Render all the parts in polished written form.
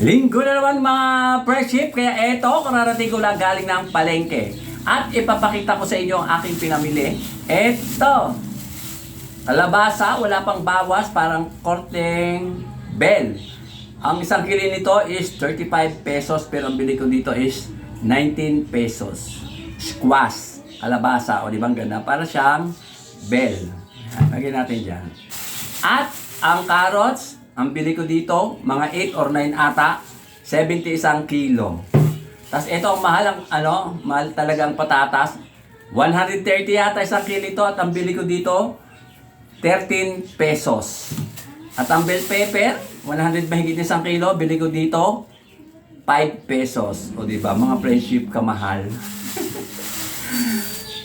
Linggo na naman mga friendship, kaya eto, kararating ko lang galing ng palengke. At ipapakita ko sa inyo ang aking pinamili. Eto, kalabasa, wala pang bawas, parang korteng bell. Ang isang kilo nito is 35 pesos, pero ang bili ko dito is 19 pesos. Squash, kalabasa, o di ba ang ganda? Para siyang bell. Lagyan natin dyan. At ang carrots, ang bili ko dito, mga 8 or 9 ata, 71 kilo. Tapos ito ang mahal, mahal talagang patatas. 130 yata isang kilo ito, at ang bili ko dito, 13 pesos. At ang bell pepper, 100 mahigit isang kilo, bili ko dito, 5 pesos. O diba, mga friendship kamahal.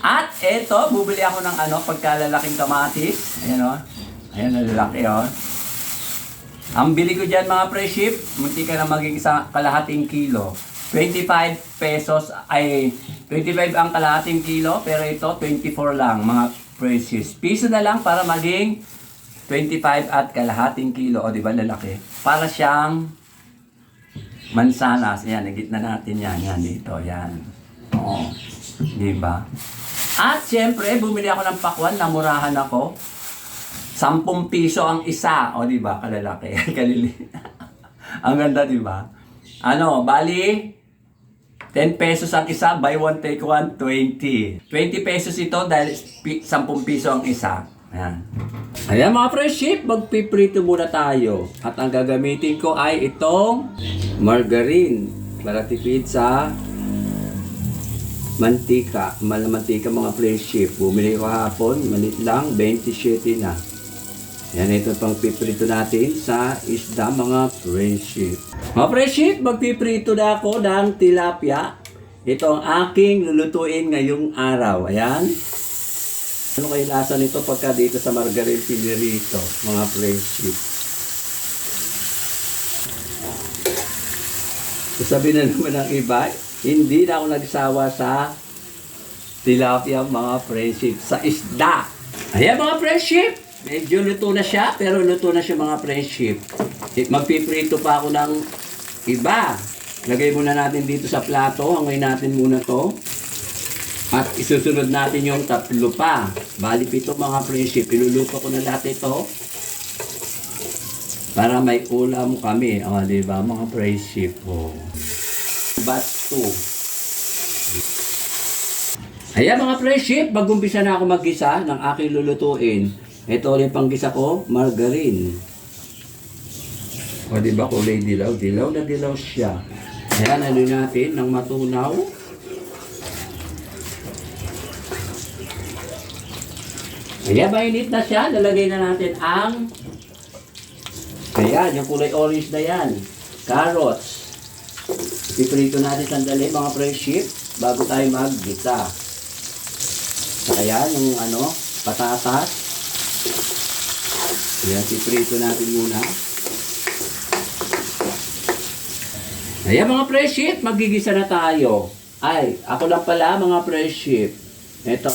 At ito, bubili ako ng pagkalalaking kamatis. Ayan o. Ayan, lalaki o. Ang bili ko dyan mga friendship, munti ka na maging isang kalahating kilo. 25 pesos, 25 ang kalahating kilo, pero ito 24 lang mga friendships. Piso na lang para maging 25 at kalahating kilo. O diba, lalaki. Para siyang mansanas. Ayan, nagit na natin yan. Yan dito, yan. Oo. Diba? At siyempre, bumili ako ng pakwan, namurahan ako. 10 piso ang isa. O diba, kalalaki. Kalili. Ang ganda, diba? Bali, 10 pesos ang isa, buy one, take one, 20. 20 pesos ito dahil 10 piso ang isa. Ayan. Ayan mga friendship, magpiprito muna tayo. At ang gagamitin ko ay itong margarine para tipid sa mantika. Mantika mga friendship. Bumili ko hapon, malit lang, 27 na. Yan, ito pang piprito natin sa isda mga friendship. Mga friendship, magpiprito na ako ng tilapia. Ito ang aking lulutuin ngayong araw. Ayan. Ano kayo lasa nito pagka dito sa margarine pinirito, mga friendship? Sabi na naman ng iba, hindi na ako nagsawa sa tilapia mga friendship, sa isda. Ayan mga friendship, medyo luto na siya, pero luto na siya mga friendship. Magpiprito pa ako ng iba. Lagay muna natin dito sa plato, hangoy natin muna to. At isusunod natin yung 3 pa. Bali 7 mga friendship. Iluluto ko na lahat ito para may ulam kami. O, diba mga friendship? O. Batch 2. Ayan mga friendship, mag-umpisa na ako mag-gisa ng aking lulutuin. Ito ulit pang gisa ko, margarine. O diba kulay dilaw? Dilaw na dilaw siya. Ayan, natin ng matunaw. Ayan, mainit na siya. Lalagay na natin ang yung kulay orange na yan. Carrots. Piprito natin sandali mga friendship bago tayo mag-gisa. Ayan, yung patatas. Ayan, piprito natin muna. Ayan mga friendship, magigisa na tayo. Ay, ako lang pala mga friendship. Ito,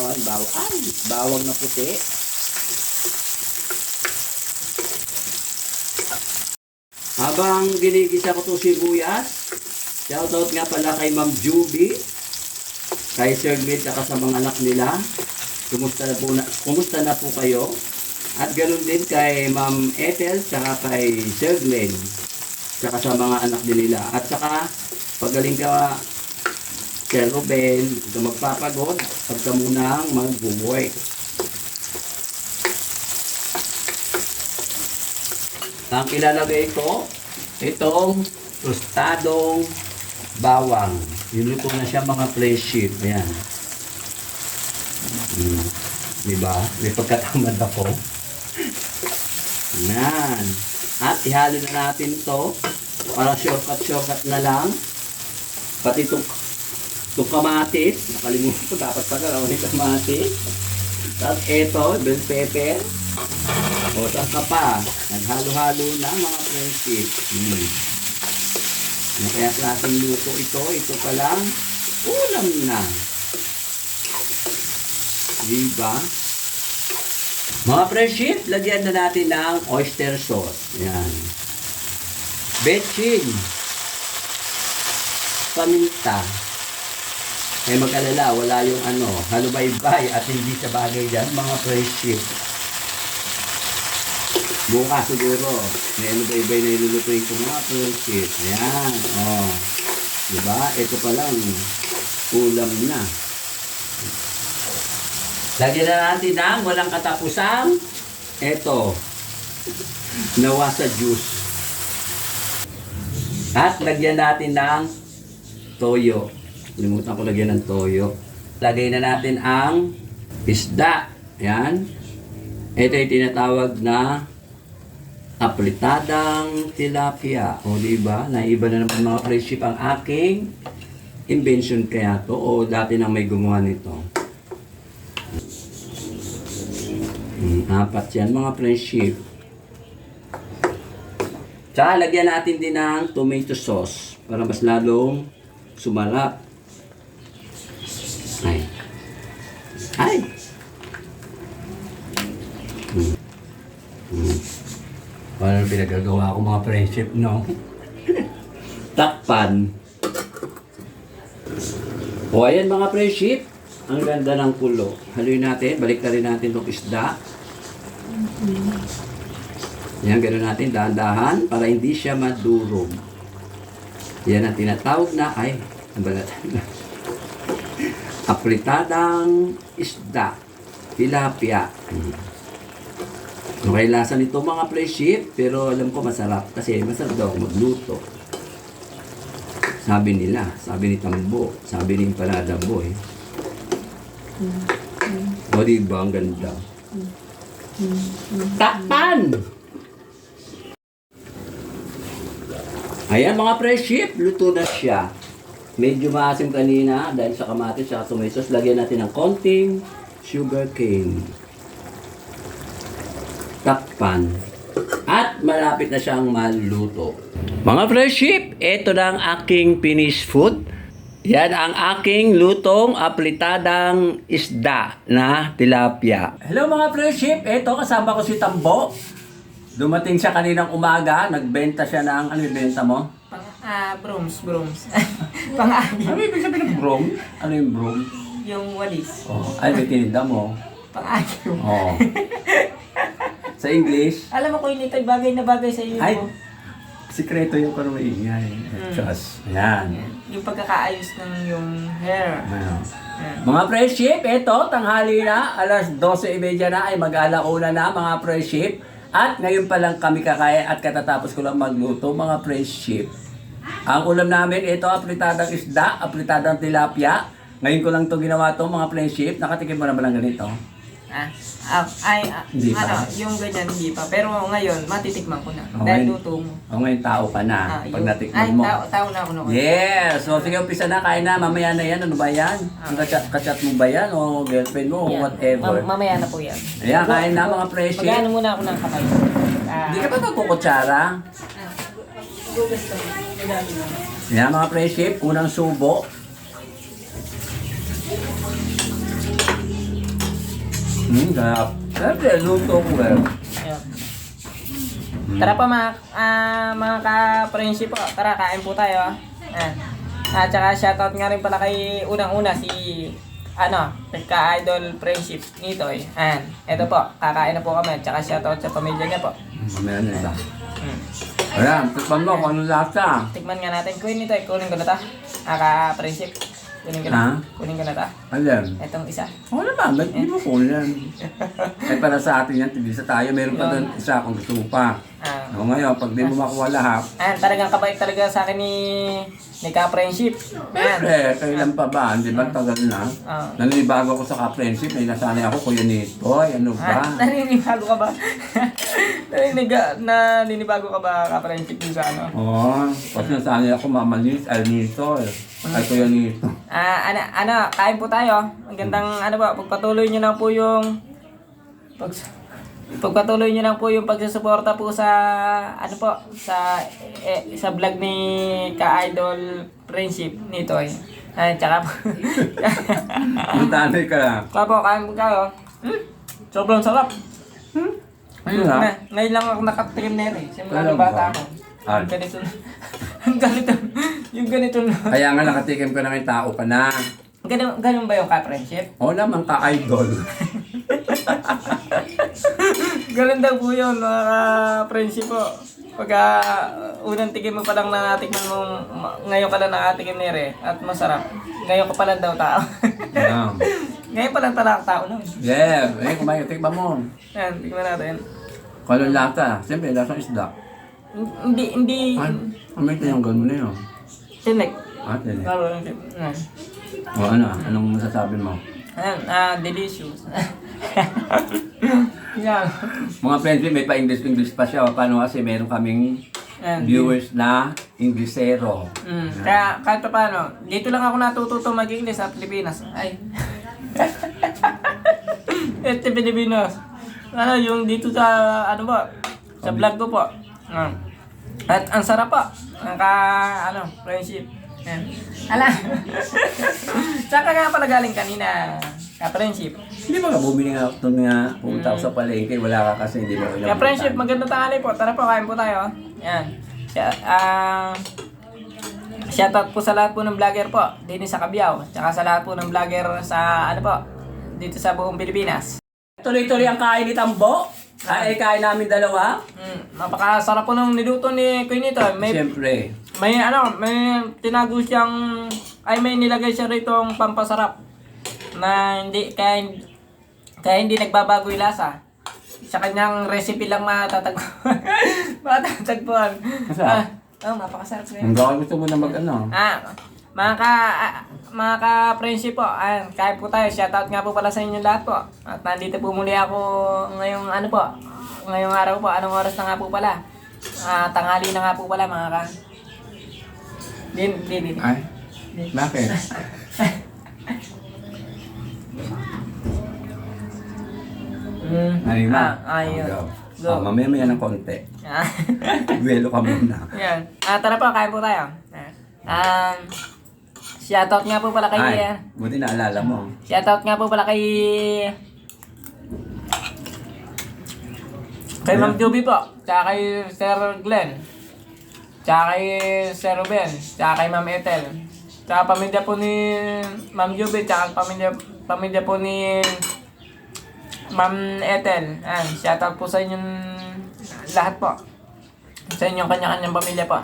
bawang na puti. Habang ginigisa ko itong sibuyas, shoutout nga pala kay Ma'am Juby, kay Sir Glenn, at sa mga anak nila. Kumusta na po kayo? At ganoon din kay Ma'am Ethel, saka kay Sir Glenn, saka sa mga anak din nila. At saka, pagaling ka Sir Ruben, ito magpapagod, pagka munang mag-work. Ang ilalagay ko, itong tostadong bawang. Niluto na siya mga friendship. Ayan. Diba? May pagkatamad ako. Ayan. At ihalo na natin ito para shortcut na lang. Pati itong kamatis. Nakalimutan ko, dapat pagkakaroon ng kamatis. Tapos ito, bell pepper. O, saka pa. Naghalo-halo na mga friendship. Kaya klaseng luto ito. Ito pa lang. Ulam na. Diba? Mga friendship, lagyan na natin ng oyster sauce. Yan. Betchin. paminta. Eh mag-alala, wala yung halubaybay at hindi sa bagay dyan, mga friendship. Bukas siguro, may halubaybay na ilulutuin ko mga friendship. Ayan, diba? Ito pa lang, ulam na. Lagyan na natin ng walang katapusang, ito, nawasa juice. At lagyan natin ng toyo. Limutan ko lagyan ng toyo. Lagay na natin ang isda. Yan. Ito yung tinatawag na apritadang tilapia. O diba? Naiba na naman mga friendship ang aking invention kaya to. O dati nang may gumawa nito. 4 yan mga friendship. Tsaka lagyan natin din ng tomato sauce para mas lalong sumarap. Ay! Parang pinagagawa ko mga friendship, no? Takpan. O ayan mga friendship, ang ganda ng kulo. Haluin natin, balik na rin natin itong isda. Yan, gano'n natin, dahan-dahan para hindi siya madurog. Yan ang tinatawag na, ang balatan na. Apritadang isda, tilapia. Okay, lasa nito mga friendship, pero alam ko masarap kasi masarap daw magluto. Sabi nila, sabi ni Tambo, sabi ni Empanada Boy. O diba, ang ganda. Takpan! Ayan mga friendship, luto na siya. Medyo maasim kanina dahil sa kamatis at tomato sauce. Lagyan natin ng konting sugar cane. Takpan. At malapit na siyang maluto. Mga friendship, ito na ang aking finished food. Yan ang aking lutong apritadang isda na tilapia. Hello mga friendship, ito kasama ko si Tambo. Dumating siya kaninang umaga, nagbenta siya ng, ano yung benta mo? Brooms. Pang-agim. Ano ibig sabihin ng broom? Ano yung broom? Yung walis. Ay, may tininda mo. Pang-agim. Sa English? Alam mo ko yun ito'y bagay na bagay sa iyo. Ay, sikreto yung parang maingay. Just, ayan. Yung pagkakaayos ng yung hair. Mga friendship, ito, tanghali na, alas 12:30 na ay mag-alauna na mga friendship. At ngayon pa lang kami kakain at katatapos ko lang magluto mga friendship. Ang ulam namin, ito, apritadang isda, apritadang tilapia. Ngayon ko lang ito ginawa ito mga friendship. Nakatikim mo na ba lang ganito? Hindi pa. Yung ganyan, hindi pa. Pero ngayon, matitikman ko na. Okay. Dahil luto mo. O ngayon tao ka na, pag natikman mo. Tao na ako noon. Yes! So sige, umpisa na, kain na. Mamaya na yan. Ano ba yan? Kachat mo ba yan? O girlfriend mo? O whatever. Mamaya na po yan. Ayan, kain na mga friendship. Magano muna ako ng kamay. Hindi ka ba magkukutsara? Ayan mga friendship, unang subo. Sarap. Siyempre, luto ko eh. Tara pa mga ka-friendship po. Tara, kain po tayo. At saka shoutout nga rin pala kay unang-una si ka-idol friendship nito eh. Ito po, kakain na po kami. At saka shoutout sa pamilya niya po. Mamaya na ito. Ayan, tikman mo kung anong lasa. Tikman nga natin. Kunin nito eh. Kunin ko na ta. Ka-friendship. Kunin ko na. Kunin ko na ta. Ayan. Itong isa. Oo naman, ba't hindi mo kunin? Ay para sa atin yan, tigisa tayo. Meron pa doon isa kung gusto mo pa. O ngayon, pag di mo makuha lahat. Talagang kabait talaga sa akin ni ka-friendship. Siyempre, kailan pa ba? Di ba tagal na? Naninibago ako sa ka-friendship. May nasanay ako, Kuya Nitoy. Ano ba? Naninibago ka ba? Naninibago ka ba ka-friendship yung sa ano? Oo. Kasi nasanay ako, Mama Nis, ay Nitoy. Ay Kuya Nito. Kain po tayo. Ang gandang pagpatuloy niyo na po yung pagpatuloy niyo lang po yung pagsusuporta po sa sa vlog ni ka-idol friendship nito eh. Tsaka po. Tanay ka lang. Kaya po, kain po tayo. Sobrang sarap. Ayun ha? Ngayon lang ako nakatikim na yun eh. Simula nung bata ako. Ang ganito. Yung ganito na. Kaya nga nakatikim ko na may tao ka na. Ganun ba yung ka-friendship? O naman ka-idol. Ganun daw po yun, mga ka-friendship po. Pagka unang tikim mo pa lang na natikman mo, ngayon ka lang nakatikim nire at masarap. Ngayon ka pa lang daw tao. Yeah. Ngayon pa lang pala ang tao nun. Yeah, eh kumain, tikman mo. Yan, tignan natin. Kalong lata. Siyempre, lasang isda. Hindi, Ay, may tinanggal mo na yun. tinik. Tinik. Laro lang din. O ano, anong masasabi mo? Ayan, delicious. Yan. Mga friends, may pa-English pa siya. Paano kasi meron kaming Ayan. viewers na Inglesero. Kaya kahit pa paano, dito lang ako natututo mag-English sa Pilipinas. Ay. Ito Pilipinas. Ano, yung dito sa, ano po, sa vlog ko po. At ang sarap po. Friendship. Yan. Ala. Saan ka nga pala galing kanina? Ka-friendship. Hindi ba ka bumili nga ito nga pumunta ako sa palengke, wala ka kasi hindi mo alam. Ka-friendship, magandang tanghali po. Tara po, kain po tayo. Yan. Shoutout po sa lahat po ng vlogger po dito sa Cabiao. Tsaka sa lahat po ng vlogger sa, ano po, dito sa buong Pilipinas. Tuloy-tuloy ang kain ni Tambo. Kain namin dalawa. Napakasarap po ng niluto ni Kuya Nito. Siyempre. May tinago siyang, may nilagay siya rito ang pampasarap na kaya hindi nagbabago yung lasa. Sa kanyang recipe lang matatagpuan. Masarap? Mapakasarap siya. Ang gawin gusto mo na mag-ano? Mga ka-friendship po, kain po tayo. Shoutout nga po pala sa inyo lahat po. At nandito po muli ako ngayong ngayong araw po. Anong oras na nga po pala? Tanghali na nga po pala mga ka. Din. Ay? Bakit? Ayun na. Ayun. Go. Mamaya ng konti. Buwelo ka muna. Yan. Tara po, kain po tayo. Shoutout nga po pala kay... Ay, buti naalala mo. Shoutout nga po pala kay Ma'am Juby po. Tsaka kay Sir Glenn. Tsaka kay Sir Ruben. Tsaka kay Ma'am Ethel. Tsaka pamilya po ni Ma'am Juby. Tsaka pamilya po ni Ma'am Ethel. Shoutout po sa inyong lahat po. Sa inyong kanya-kanyang pamilya po.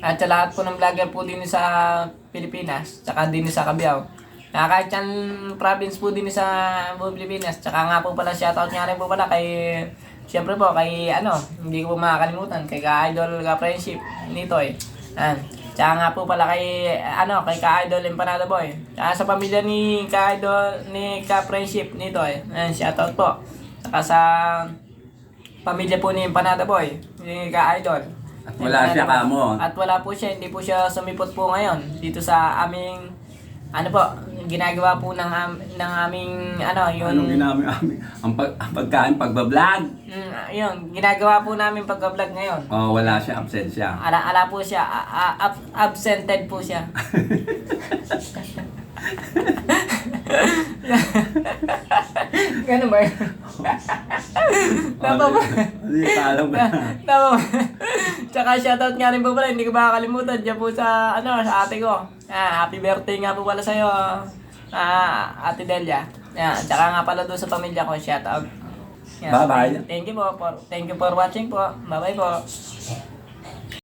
At sa lahat po ng vlogger po din sa Pilipinas, tsaka din sa Cabiao. Kahit yan province po din sa Pilipinas, tsaka nga po pala shoutout nga rin po pala kay, siyempre po kay hindi ko po makakalimutan, kay ka-idol ka-friendship nito Tsaka nga po pala kay, kay ka-idol Empanada Boy. Tsaka sa pamilya ni ka-idol, ni ka-friendship nito shoutout po. Tsaka sa pamilya po ni Empanada Boy, ni ka-idol. At wala siya kamo. At wala po siya, hindi po siya sumipot po ngayon dito sa aming ginagawa po ng aming yung Anong ginamit namin? Ang pagkain, pagbablog. Yun, ginagawa po namin pagbablog ngayon. Wala siya, absent siya. Ala po siya, absented po siya. Ganun ba yun? Hindi ka alam ba? Tsaka shoutout nga rin po pala, hindi ko makakalimutan dyan po sa, sa ate ko. Happy birthday nga po pala sa'yo, Ate Delia. Tsaka nga pala doon sa pamilya ko, shoutout. Bye-bye. Thank you for watching po. Bye-bye po.